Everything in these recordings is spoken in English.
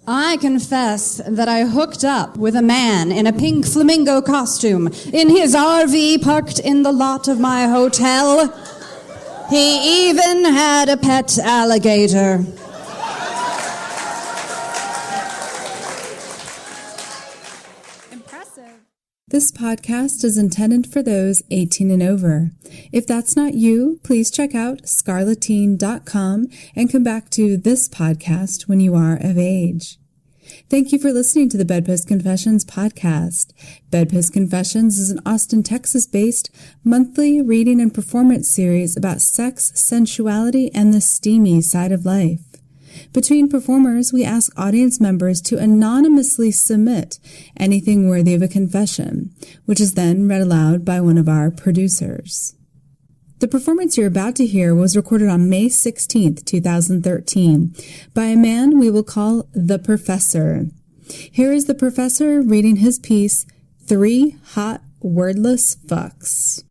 I confess that I hooked up with a man in a pink flamingo costume in his RV parked in the lot of my hotel. He even had a pet alligator. This podcast is intended for those 18 and over. If that's not you, please check out scarleteen.com and come back to this podcast when you are of age. Thank you for listening to the BedPost Confessions podcast. BedPost Confessions is an Austin, Texas-based monthly reading and performance series about sex, sensuality, and the steamy side of life. Between performers, we ask audience members to anonymously submit anything worthy of a confession, which is then read aloud by one of our producers. The performance you're about to hear was recorded on May 16th, 2013, by a man we will call The Professor. Here is The Professor reading his piece, 3 Hot Wordless Fucks.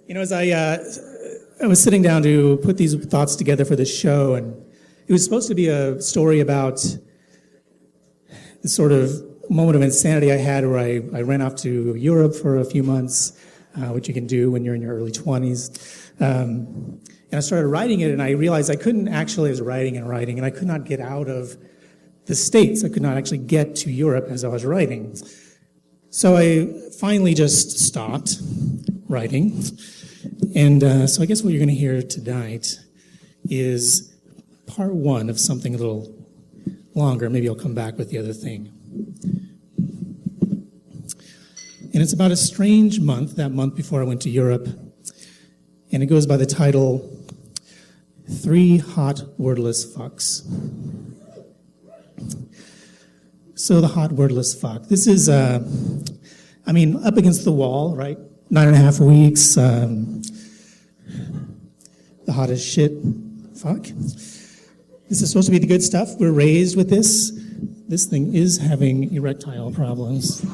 You know, as I was sitting down to put these thoughts together for this show, and it was supposed to be a story about the sort of moment of insanity I had where I ran off to Europe for a few months, which you can do when you're in your early 20s. And I started writing it, and I realized I was writing, and I could not get out of the States. I could not actually get to Europe as I was writing. So I finally just stopped writing. And so I guess what you're going to hear tonight is part 1 of something a little longer. Maybe I'll come back with the other thing. And it's about a strange month, that month before I went to Europe. And it goes by the title, 3 Hot Wordless Fucks. So the hot wordless fuck. This is, up against the wall, right? 9.5 weeks, the hottest shit, fuck. This is supposed to be the good stuff. We're raised with this. This thing is having erectile problems.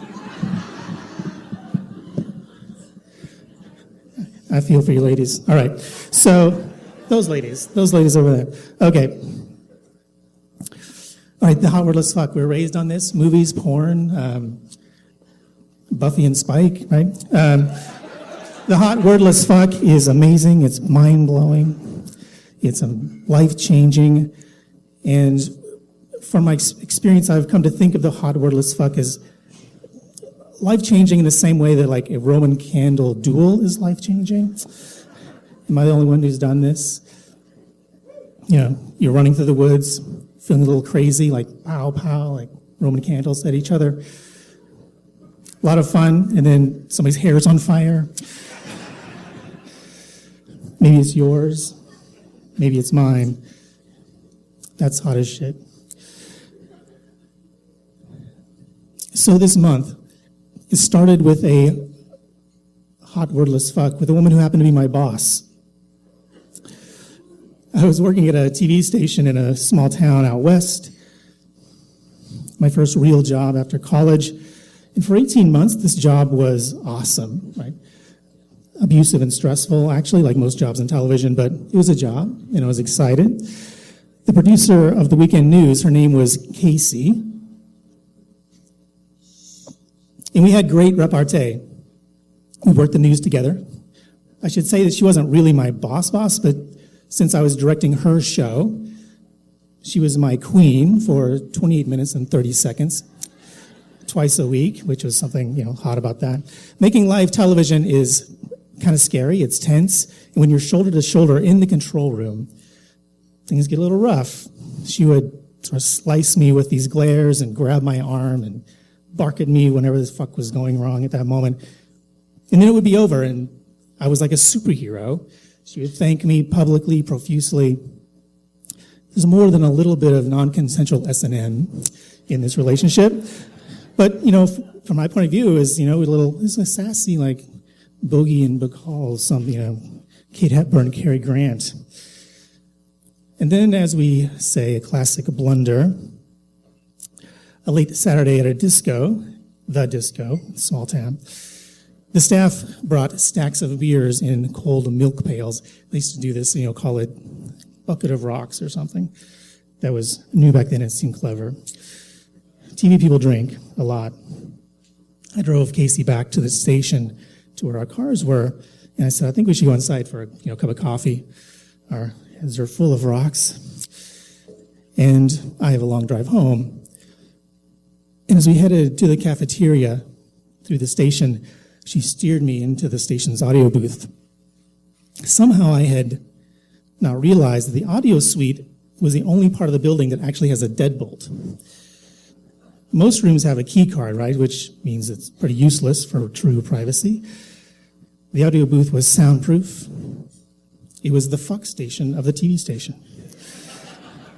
I feel for you ladies. All right, so those ladies over there. Okay. All right, the hot wordless fuck. We're raised on this. Movies, porn, Buffy and Spike, right? The hot wordless fuck is amazing. It's mind-blowing. It's life-changing. And from my experience, I've come to think of the hot wordless fuck as life-changing in the same way that like a Roman candle duel is life-changing. Am I the only one who's done this? You know, you're running through the woods, feeling a little crazy, like pow, pow, like Roman candles at each other. A lot of fun, and then somebody's hair's on fire. Maybe it's yours. Maybe it's mine. That's hot as shit. So this month, it started with a hot wordless fuck with a woman who happened to be my boss. I was working at a TV station in a small town out west. My first real job after college. And for 18 months, this job was awesome, right? Abusive and stressful, actually, like most jobs in television, but it was a job, and I was excited. The producer of the weekend news, her name was Casey, and we had great repartee. We worked the news together. I should say that she wasn't really my boss, but since I was directing her show, she was my queen for 28 minutes and 30 seconds. Twice a week, which was something, hot about that. Making live television is kind of scary. It's tense. And when you're shoulder to shoulder in the control room, things get a little rough. She would sort of slice me with these glares and grab my arm and bark at me whenever the fuck was going wrong at that moment. And then it would be over, and I was like a superhero. She would thank me publicly, profusely. There's more than a little bit of non-consensual S&M in this relationship. But, from my point of view, it's a sassy, like, Bogey and Bacall, Kate Hepburn, Cary Grant. And then, as we say, a classic blunder, a late Saturday at a disco, small town, the staff brought stacks of beers in cold milk pails. They used to do this, call it bucket of rocks or something. that was new back then. It seemed clever. TV people drink a lot. I drove Casey back to the station to where our cars were, and I said, I think we should go inside for a cup of coffee. Our heads are full of rocks. And I have a long drive home. And as we headed to the cafeteria through the station, she steered me into the station's audio booth. Somehow I had not realized that the audio suite was the only part of the building that actually has a deadbolt. Most rooms have a key card, right, which means it's pretty useless for true privacy. The audio booth was soundproof. It was the fuck station of the TV station.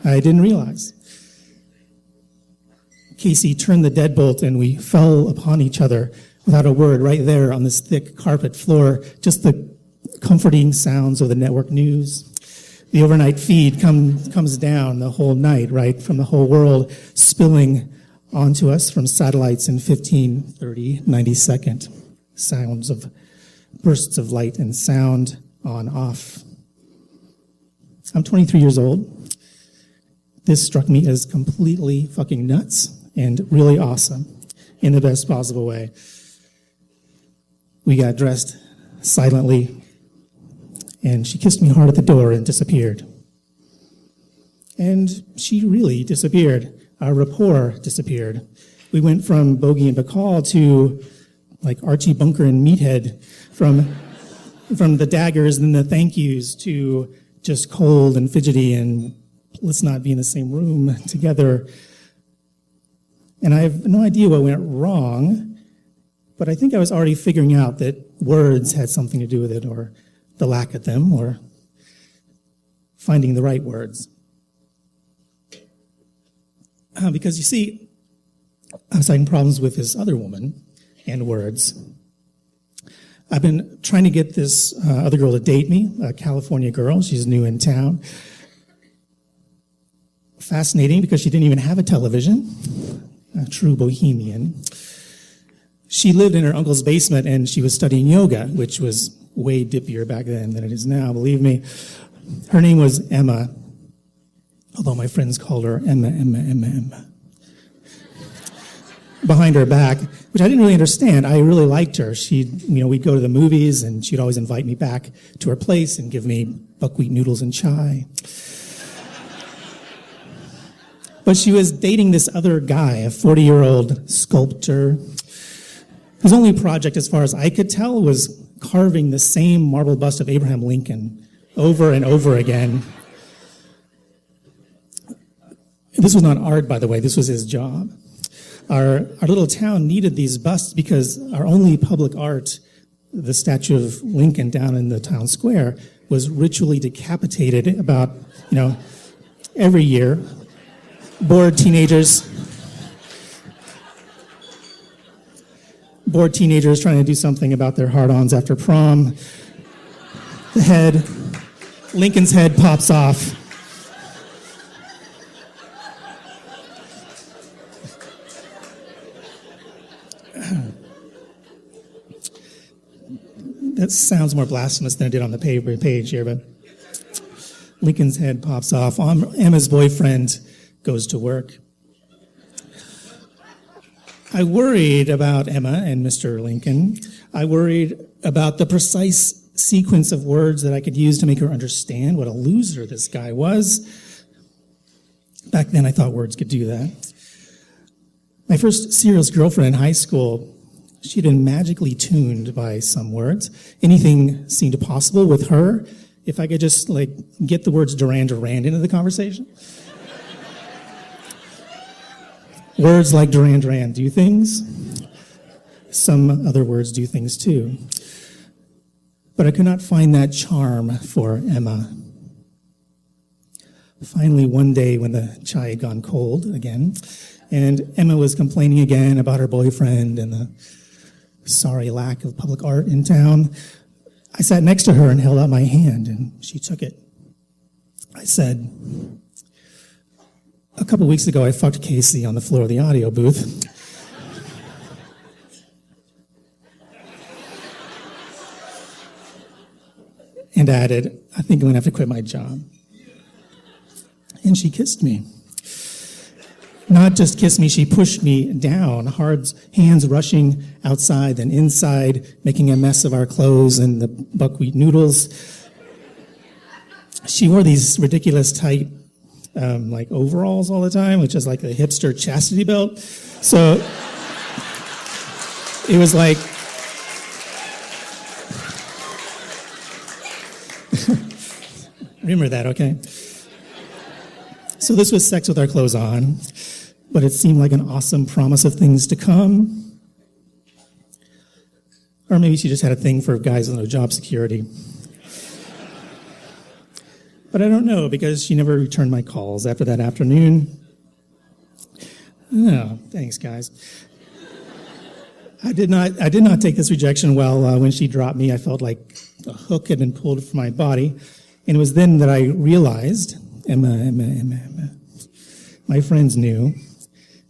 I didn't realize. Casey turned the deadbolt and we fell upon each other without a word right there on this thick carpet floor, just the comforting sounds of the network news. The overnight feed comes down the whole night, right, from the whole world, spilling onto us from satellites in 15, 30, 90-second sounds of bursts of light and sound on, off. I'm 23 years old. This struck me as completely fucking nuts and really awesome in the best possible way. We got dressed silently, and she kissed me hard at the door and disappeared. And she really disappeared. Our rapport disappeared. We went from Bogey and Bacall to like Archie Bunker and Meathead, from the daggers and the thank yous to just cold and fidgety and let's not be in the same room together. And I have no idea what went wrong, but I think I was already figuring out that words had something to do with it, or the lack of them, or finding the right words. Because you see, I was having problems with this other woman and words. I've been trying to get this other girl to date me, a California girl. She's new in town. Fascinating because she didn't even have a television, a true bohemian. She lived in her uncle's basement and she was studying yoga, which was way dippier back then than it is now, believe me. Her name was Emma, although my friends called her Emma. Behind her back, which I didn't really understand. I really liked her. We'd go to the movies and she'd always invite me back to her place and give me buckwheat noodles and chai. But she was dating this other guy, a 40-year-old sculptor, whose only project, as far as I could tell, was carving the same marble bust of Abraham Lincoln over and over again. This was not art, by the way. This was his job. Our little town needed these busts because our only public art, the statue of Lincoln down in the town square, was ritually decapitated about, every year. Bored teenagers trying to do something about their hard-ons after prom. Lincoln's head pops off. That sounds more blasphemous than it did on the page here, but Lincoln's head pops off. Emma's boyfriend goes to work. I worried about Emma and Mr. Lincoln. I worried about the precise sequence of words that I could use to make her understand what a loser this guy was. Back then, I thought words could do that. My first serious girlfriend in high school, she'd been magically tuned by some words. Anything seemed possible with her if I could just get the words Duran Duran into the conversation. Words like Duran Duran do things. Some other words do things too. But I could not find that charm for Emma. Finally, one day when the chai had gone cold again, and Emma was complaining again about her boyfriend and the sorry lack of public art in town, I sat next to her and held out my hand, and she took it. I said, a couple weeks ago, I fucked Casey on the floor of the audio booth. And added, I think I'm going to have to quit my job. and she kissed me. Not just kissed me, she pushed me down, hands rushing outside and inside, making a mess of our clothes and the buckwheat noodles. She wore these ridiculous tight like overalls all the time, which is like a hipster chastity belt. So it was like, remember that, okay? So this was sex with our clothes on, but it seemed like an awesome promise of things to come. Or maybe she just had a thing for guys with no job security. But I don't know, because she never returned my calls after that afternoon. Oh, thanks, guys. I did not take this rejection well. When she dropped me, I felt like a hook had been pulled from my body. And it was then that I realized, Emma. My friends knew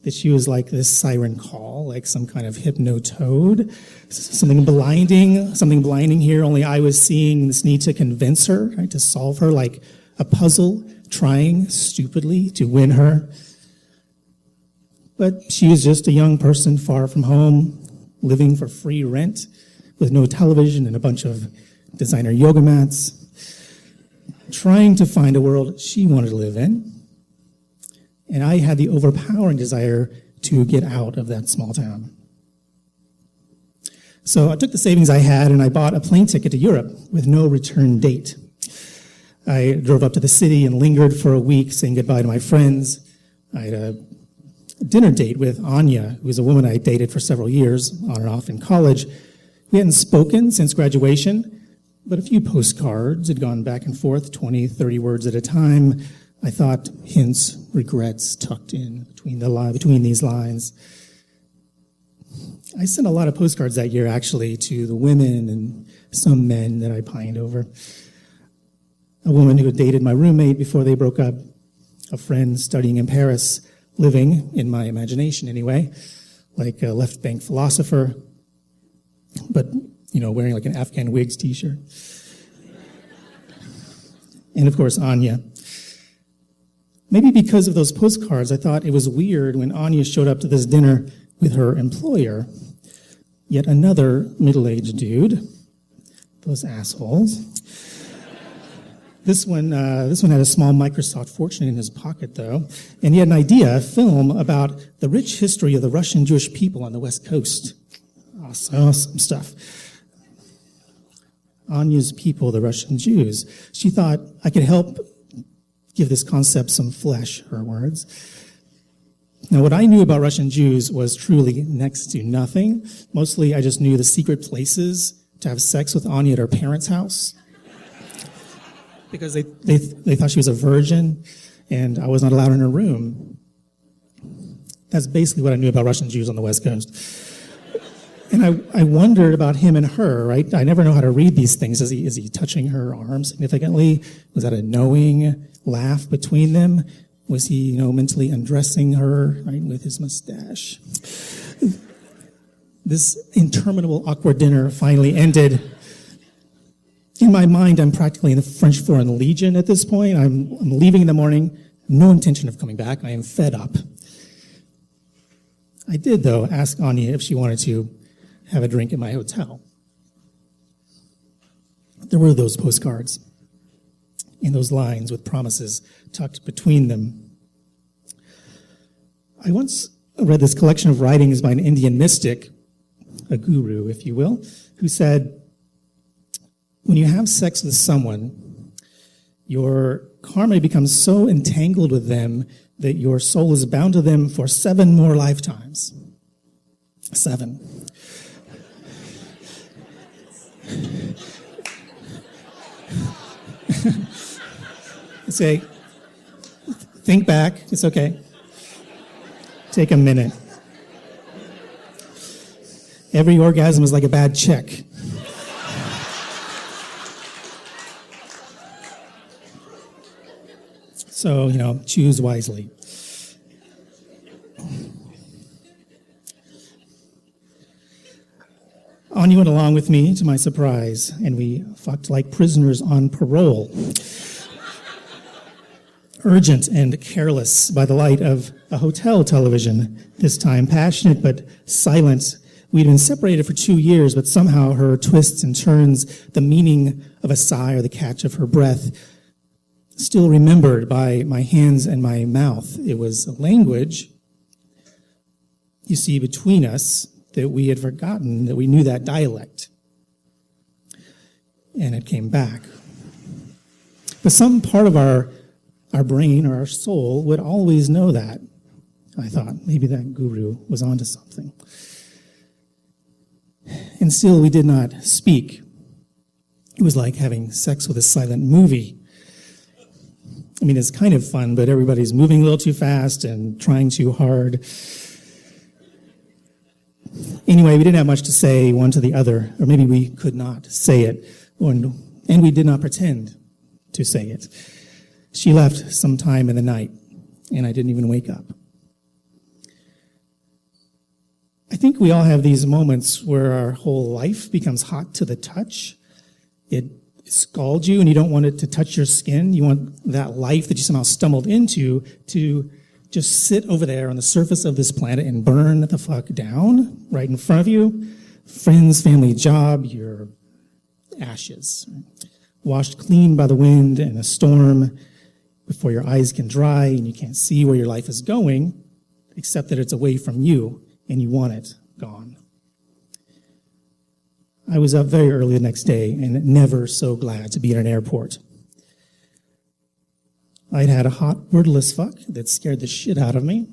that she was like this siren call, like some kind of hypnotoad, something blinding here, only I was seeing this need to convince her, right, to solve her like a puzzle, trying stupidly to win her. But she was just a young person far from home, living for free rent, with no television and a bunch of designer yoga mats, trying to find a world she wanted to live in. And I had the overpowering desire to get out of that small town. So I took the savings I had and I bought a plane ticket to Europe with no return date. I drove up to the city and lingered for a week, saying goodbye to my friends. I had a dinner date with Anya, who was a woman I dated for several years, on and off in college. We hadn't spoken since graduation, but a few postcards had gone back and forth, 20, 30 words at a time. I thought hints, regrets tucked in between these lines. I sent a lot of postcards that year, actually, to the women and some men that I pined over. A woman who had dated my roommate before they broke up, a friend studying in Paris, living, in my imagination anyway, like a left bank philosopher, but, wearing like an Afghan Wigs t-shirt. And of course, Anya. Maybe because of those postcards, I thought it was weird when Anya showed up to this dinner with her employer, yet another middle-aged dude. Those assholes. This one had a small Microsoft fortune in his pocket, though, and he had an idea, a film about the rich history of the Russian Jewish people on the West Coast. Awesome stuff. Anya's people, the Russian Jews. She thought I could help give this concept some flesh, her words. Now, what I knew about Russian Jews was truly next to nothing. Mostly, I just knew the secret places to have sex with Anya at her parents' house, because they thought she was a virgin, and I was not allowed in her room. That's basically what I knew about Russian Jews on the West Coast. And I wondered about him and her, right? I never know how to read these things. Is he touching her arm significantly? Was that a knowing laugh between them? Was he, mentally undressing her, right, with his mustache? This interminable, awkward dinner finally ended. In my mind, I'm practically in the French Foreign Legion at this point. I'm leaving in the morning, no intention of coming back. I am fed up. I did, though, ask Anya if she wanted to have a drink at my hotel. There were those postcards and those lines with promises tucked between them. I once read this collection of writings by an Indian mystic, a guru, if you will, who said, when you have sex with someone, your karma becomes so entangled with them that your soul is bound to them for 7 more lifetimes. 7. Say, think back. It's okay. Take a minute. Every orgasm is like a bad check. So, choose wisely. Anya went along with me, to my surprise, and we fucked like prisoners on parole. urgent and careless by the light of a hotel television, this time passionate but silent. We'd been separated for 2 years, but somehow her twists and turns, the meaning of a sigh or the catch of her breath, still remembered by my hands and my mouth. It was a language, you see, between us that we had forgotten, that we knew that dialect. And it came back. But some part of our brain or our soul would always know that. I thought maybe that guru was onto something. And still we did not speak. It was like having sex with a silent movie. I mean, it's kind of fun, but everybody's moving a little too fast and trying too hard. Anyway, we didn't have much to say one to the other, or maybe we could not say it, and we did not pretend to say it. She left sometime in the night, and I didn't even wake up. I think we all have these moments where our whole life becomes hot to the touch. It scalds you, and you don't want it to touch your skin. You want that life that you somehow stumbled into to just sit over there on the surface of this planet and burn the fuck down right in front of you. Friends, family, job, your ashes. Washed clean by the wind and a storm before your eyes can dry and you can't see where your life is going, except that it's away from you and you want it gone. I was up very early the next day and never so glad to be in an airport. I'd had a hot wordless fuck that scared the shit out of me.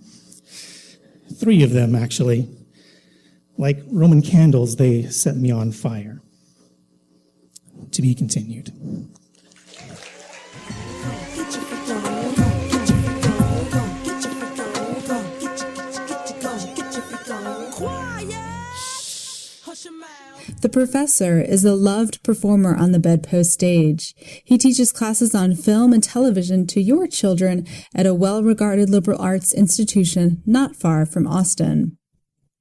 3 of them, actually. Like Roman candles, they set me on fire. To be continued. The professor is a loved performer on the BedPost stage. He teaches classes on film and television to your children at a well-regarded liberal arts institution not far from Austin.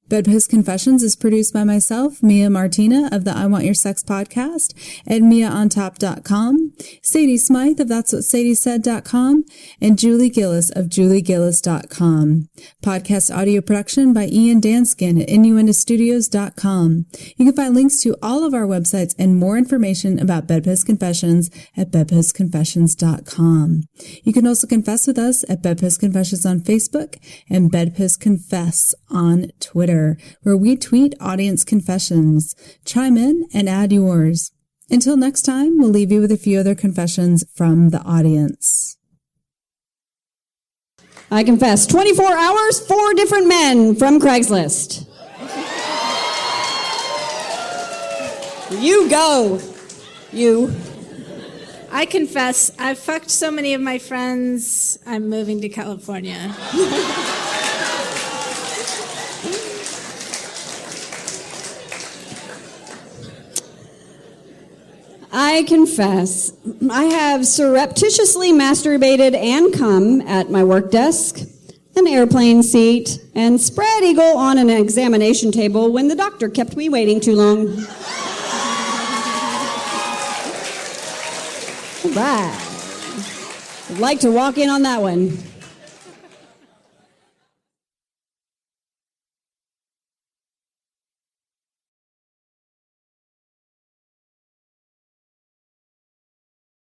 BedPost Confessions is produced by myself, Mia Martina of the I Want Your Sex podcast at MiaOnTop.com, Sadie Smythe of That's What Sadie Said.com, and Julie Gillis of JulieGillis.com. Podcast audio production by Ian Danskin at InnuendoStudios.com. You can find links to all of our websites and more information about BedPost Confessions at BedPostConfessions.com. You can also confess with us at BedPost Confessions on Facebook and BedPost Confess on Twitter, where we tweet audience confessions. Chime in and add yours. Until next time, we'll leave you with a few other confessions from the audience. I confess, 24 hours, 4 different men from Craigslist. You go. You. I confess, I've fucked so many of my friends, I'm moving to California. I confess, I have surreptitiously masturbated and come at my work desk, an airplane seat, and spread eagle on an examination table when the doctor kept me waiting too long. All right. I'd like to walk in on that one.